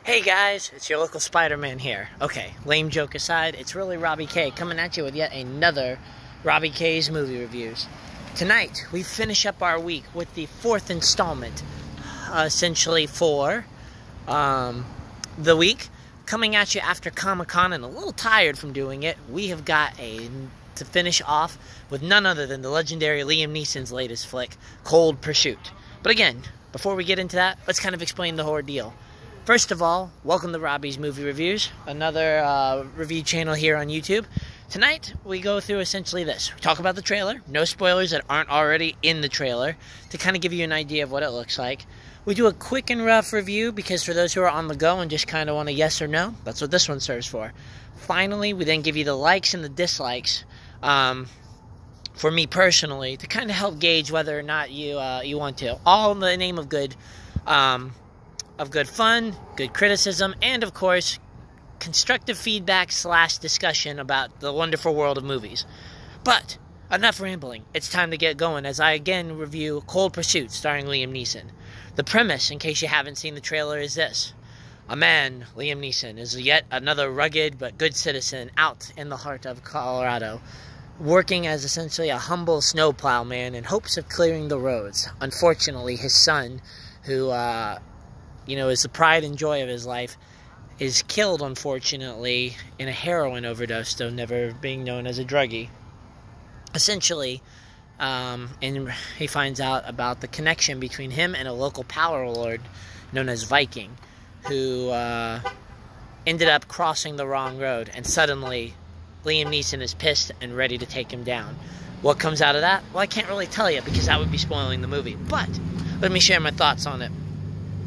Hey guys, it's your local Spider-Man here. Okay, lame joke aside, it's really Robbie K coming at you with yet another Robbie K's movie reviews. Tonight, we finish up our week with the fourth installment, essentially for the week. Coming at you after Comic-Con and a little tired from doing it, we have got to finish off with none other than the legendary Liam Neeson's latest flick, Cold Pursuit. But again, before we get into that, let's kind of explain the ordeal. First of all, welcome to Robbie's Movie Reviews, another review channel here on YouTube. Tonight, we go through essentially this. We talk about the trailer, no spoilers that aren't already in the trailer, to kind of give you an idea of what it looks like. We do a quick and rough review, because for those who are on the go and just kind of want a yes or no, that's what this one serves for. Finally, we then give you the likes and the dislikes, for me personally, to kind of help gauge whether or not you want to. All in the name of good fun, good criticism, and of course, constructive feedback / discussion about the wonderful world of movies. But enough rambling. It's time to get going as I again review Cold Pursuit starring Liam Neeson. The premise, in case you haven't seen the trailer, is this. A man, Liam Neeson, is yet another rugged but good citizen out in the heart of Colorado, working as essentially a humble snowplow man in hopes of clearing the roads. Unfortunately, his son, who is the pride and joy of his life, is killed, unfortunately, in a heroin overdose, though never being known as a druggie. Essentially, and he finds out about the connection between him and a local power lord known as Viking, who ended up crossing the wrong road, and suddenly Liam Neeson is pissed and ready to take him down. What comes out of that? Well, I can't really tell you, because that would be spoiling the movie, but let me share my thoughts on it.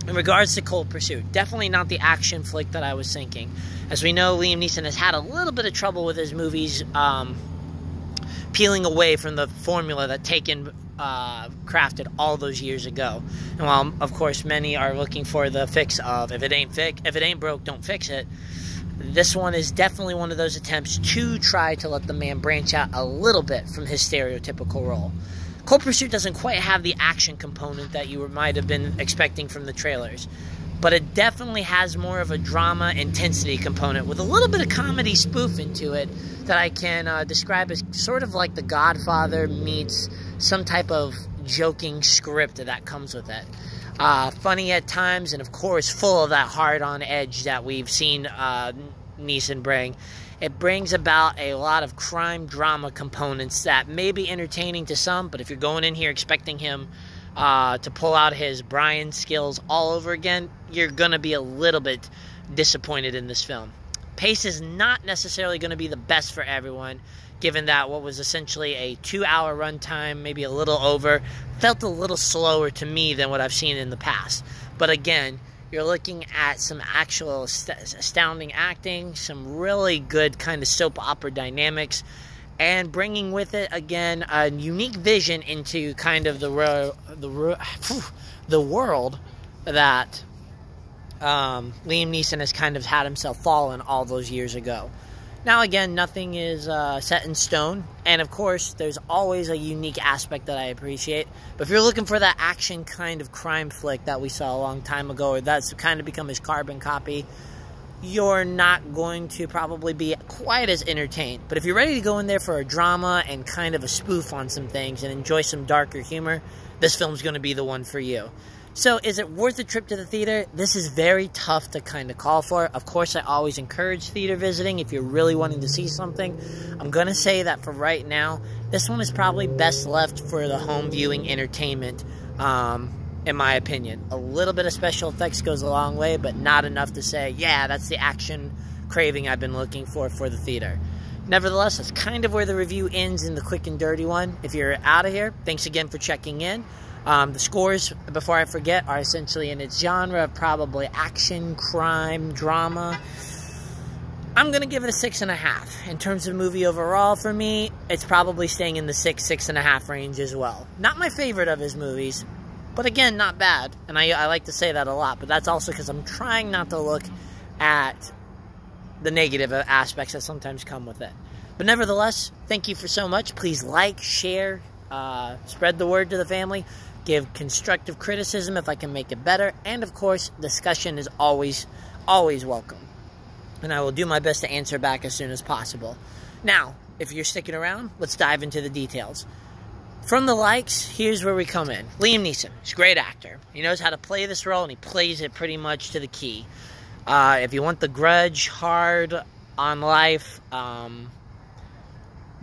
In regards to Cold Pursuit, definitely not the action flick that I was thinking. As we know, Liam Neeson has had a little bit of trouble with his movies peeling away from the formula that Taken crafted all those years ago. And while, of course, many are looking for the fix of if it ain't broke, don't fix it, this one is definitely one of those attempts to try to let the man branch out a little bit from his stereotypical role. Cold Pursuit doesn't quite have the action component that you might have been expecting from the trailers, but it definitely has more of a drama intensity component with a little bit of comedy spoof into it that I can describe as sort of like The Godfather meets some type of joking script that comes with it. Funny at times, and of course full of that hard-on edge that we've seen Neeson bring. It brings about a lot of crime drama components that may be entertaining to some, but if you're going in here expecting him to pull out his Brian skills all over again, you're going to be a little bit disappointed in this film. Pace is not necessarily going to be the best for everyone, given that what was essentially a 2-hour runtime, maybe a little over, felt a little slower to me than what I've seen in the past. But again, you're looking at some actual astounding acting, some really good kind of soap opera dynamics, and bringing with it, again, a unique vision into kind of the world that Liam Neeson has kind of had himself fall in all those years ago. Now, again, nothing is set in stone, and of course, there's always a unique aspect that I appreciate. But if you're looking for that action kind of crime flick that we saw a long time ago, or that's kind of become his carbon copy, you're not going to probably be quite as entertained. But if you're ready to go in there for a drama and kind of a spoof on some things and enjoy some darker humor, this film's going to be the one for you. So, is it worth a trip to the theater? This is very tough to kind of call for. Of course, I always encourage theater visiting if you're really wanting to see something. I'm going to say that for right now, this one is probably best left for the home viewing entertainment, in my opinion. A little bit of special effects goes a long way, but not enough to say, yeah, that's the action craving I've been looking for the theater. Nevertheless, that's kind of where the review ends in the quick and dirty one. If you're out of here, thanks again for checking in. The scores, before I forget, are essentially in its genre of probably action, crime, drama. I'm going to give it a 6.5. In terms of movie overall, for me, it's probably staying in the 6.5 range as well. Not my favorite of his movies, but again, not bad. And I like to say that a lot, but that's also because I'm trying not to look at the negative aspects that sometimes come with it. But nevertheless, thank you for so much. Please like, share, spread the word to the family. Give constructive criticism if I can make it better. And, of course, discussion is always always welcome. And I will do my best to answer back as soon as possible. Now, if you're sticking around, let's dive into the details. From the likes, here's where we come in. Liam Neeson, he's a great actor. He knows how to play this role, and he plays it pretty much to the key. If you want the grudge, hard on life,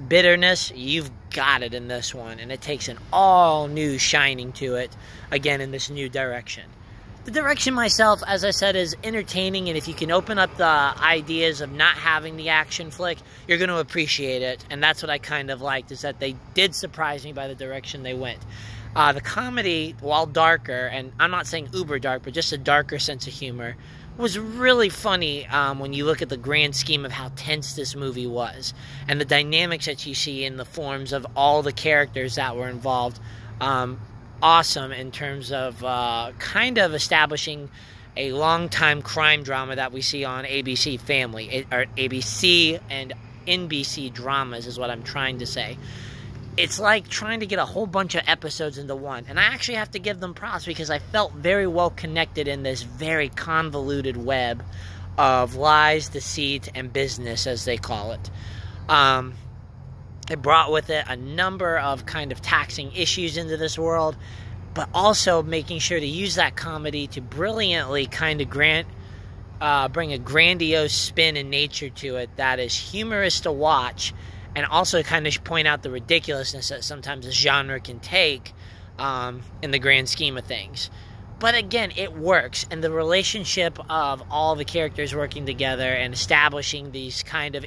bitterness, you've got it in this one. And it takes an all-new shining to it, again, in this new direction. The direction myself, as I said, is entertaining, and if you can open up the ideas of not having the action flick, you're going to appreciate it, and that's what I kind of liked, is that they did surprise me by the direction they went. The comedy, while darker, and I'm not saying uber dark, but just a darker sense of humor, was really funny when you look at the grand scheme of how tense this movie was, and the dynamics that you see in the forms of all the characters that were involved. Awesome in terms of kind of establishing a long-time crime drama that we see on ABC Family, or ABC and NBC dramas is what I'm trying to say. It's like trying to get a whole bunch of episodes into one, and I actually have to give them props because I felt very well connected in this very convoluted web of lies, deceit, and business, as they call it. It brought with it a number of kind of taxing issues into this world, but also making sure to use that comedy to brilliantly kind of bring a grandiose spin and nature to it that is humorous to watch, and also kind of point out the ridiculousness that sometimes a genre can take in the grand scheme of things. But again, it works, and the relationship of all the characters working together and establishing these kind of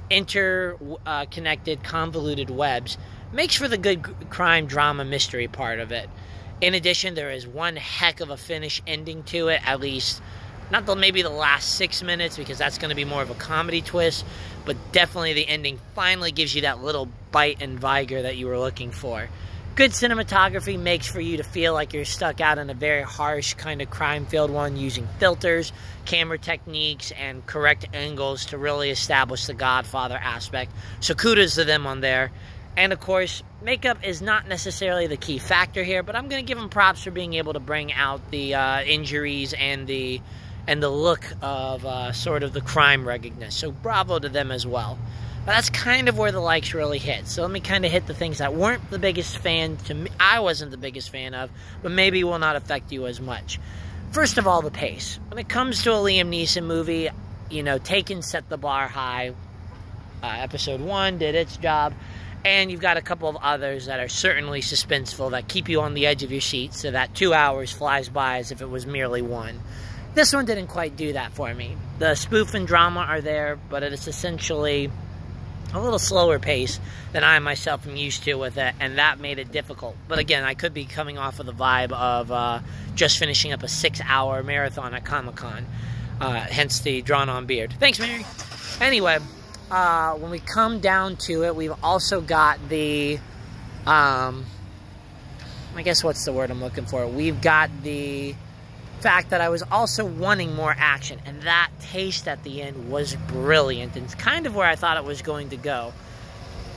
interconnected, convoluted webs makes for the good crime drama mystery part of it. In addition, there is one heck of a finish ending to it, at least not maybe the last 6 minutes, because that's going to be more of a comedy twist, but definitely the ending finally gives you that little bite and vigor that you were looking for. Good cinematography makes for you to feel like you're stuck out in a very harsh kind of crime-filled one, using filters, camera techniques, and correct angles to really establish the Godfather aspect. So kudos to them on there. And of course, makeup is not necessarily the key factor here, but I'm going to give them props for being able to bring out the injuries and the look of sort of the crime ruggedness. So bravo to them as well. But that's kind of where the likes really hit. So let me kind of hit the things that weren't the biggest fan to me. I wasn't the biggest fan of, but maybe will not affect you as much. First of all, the pace. When it comes to a Liam Neeson movie, you know, Taken set the bar high. Episode 1 did its job. And you've got a couple of others that are certainly suspenseful, that keep you on the edge of your seat, so that 2 hours flies by as if it was merely one. This one didn't quite do that for me. The spoof and drama are there, but it is essentially a little slower pace than I myself am used to with it, and that made it difficult. But again, I could be coming off of the vibe of just finishing up a 6-hour marathon at Comic-Con, hence the drawn-on beard. Thanks, Mary. Anyway, when we come down to it, we've also got the, I guess what's the word I'm looking for? We've got the fact that I was also wanting more action, and that taste at the end was brilliant, and it's kind of where I thought it was going to go.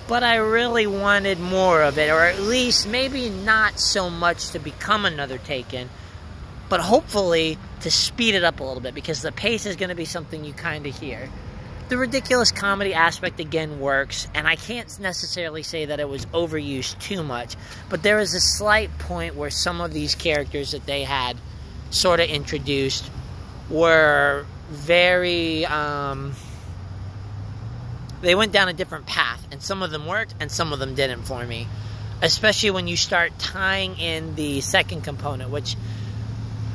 But I really wanted more of it, or at least maybe not so much to become another Taken, but hopefully to speed it up a little bit, because the pace is going to be something you kind of hear. The ridiculous comedy aspect again works, and I can't necessarily say that it was overused too much, but there is a slight point where some of these characters that they had sort of introduced were very, they went down a different path, and some of them worked and some of them didn't for me. Especially when you start tying in the second component, which,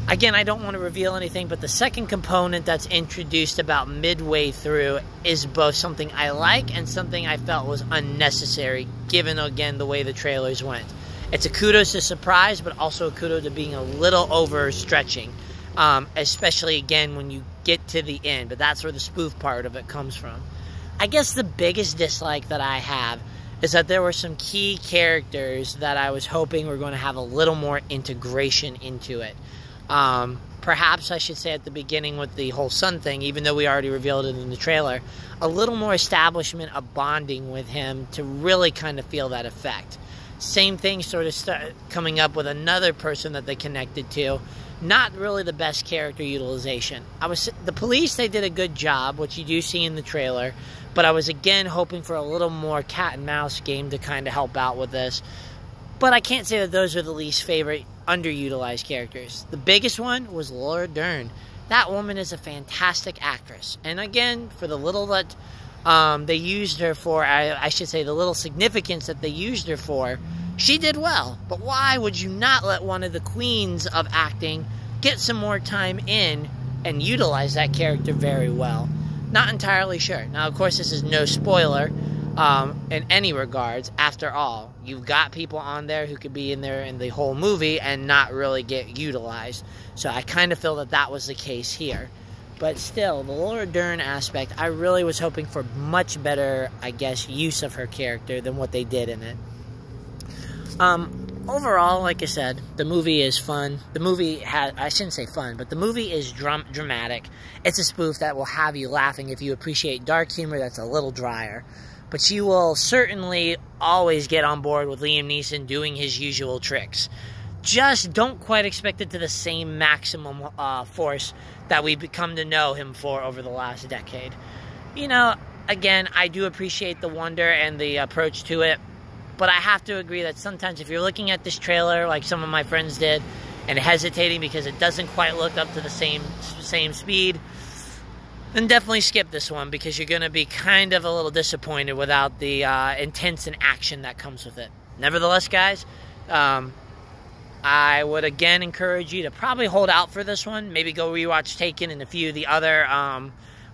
again, I don't want to reveal anything, but the second component that's introduced about midway through is both something I like and something I felt was unnecessary, given, again, the way the trailers went. It's a kudos to surprise, but also a kudos to being a little overstretching, especially, again, when you get to the end. But that's where the spoof part of it comes from. I guess the biggest dislike that I have is that there were some key characters that I was hoping were going to have a little more integration into it. Perhaps I should say at the beginning with the whole son thing, even though we already revealed it in the trailer, a little more establishment of bonding with him to really kind of feel that effect. Same thing sort of coming up with another person that they connected to, not really the best character utilization. The police, they did a good job, which you do see in the trailer, but I was again hoping for a little more cat and mouse game to kind of help out with this. But I can't say that those are the least favorite underutilized characters. The biggest one was Laura Dern. That woman is a fantastic actress. And again, for the little that they used her for, I should say the little significance that they used her for, she did well. But why would you not let one of the queens of acting get some more time in and utilize that character very well? Not entirely sure. Now, of course, this is no spoiler in any regards. After all, you've got people on there who could be in there in the whole movie and not really get utilized. So I kind of feel that that was the case here. But still, the Laura Dern aspect, I really was hoping for much better, I guess, use of her character than what they did in it. Overall, like I said, the movie is fun. The movie I shouldn't say fun, but the movie is dramatic. It's a spoof that will have you laughing if you appreciate dark humor that's a little drier. But you will certainly always get on board with Liam Neeson doing his usual tricks. Just don't quite expect it to the same maximum force that we've come to know him for over the last decade. You know, again, I do appreciate the wonder and the approach to it. But I have to agree that sometimes if you're looking at this trailer like some of my friends did and hesitating because it doesn't quite look up to the same speed, then definitely skip this one because you're going to be kind of a little disappointed without the intense and action that comes with it. Nevertheless, guys, I would again encourage you to probably hold out for this one. Maybe go rewatch Taken and a few of the other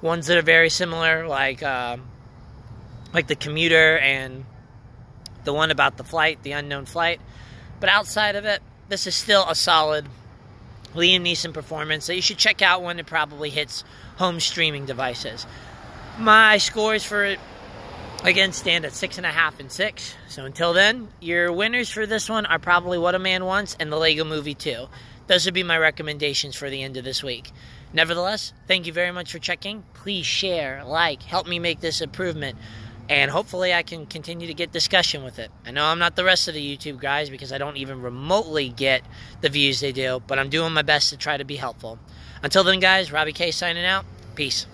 ones that are very similar, like The Commuter and the one about the flight, the unknown flight. But outside of it, this is still a solid Liam Neeson performance that you should check out when it probably hits home streaming devices. My scores for it, again, stand at 6.5 and 6. So until then, your winners for this one are probably What a Man Wants and the Lego Movie 2. Those would be my recommendations for the end of this week. Nevertheless, thank you very much for checking. Please share, like, help me make this improvement. And hopefully I can continue to get discussion with it. I know I'm not the rest of the YouTube guys because I don't even remotely get the views they do, but I'm doing my best to try to be helpful. Until then, guys, Robbie K signing out. Peace.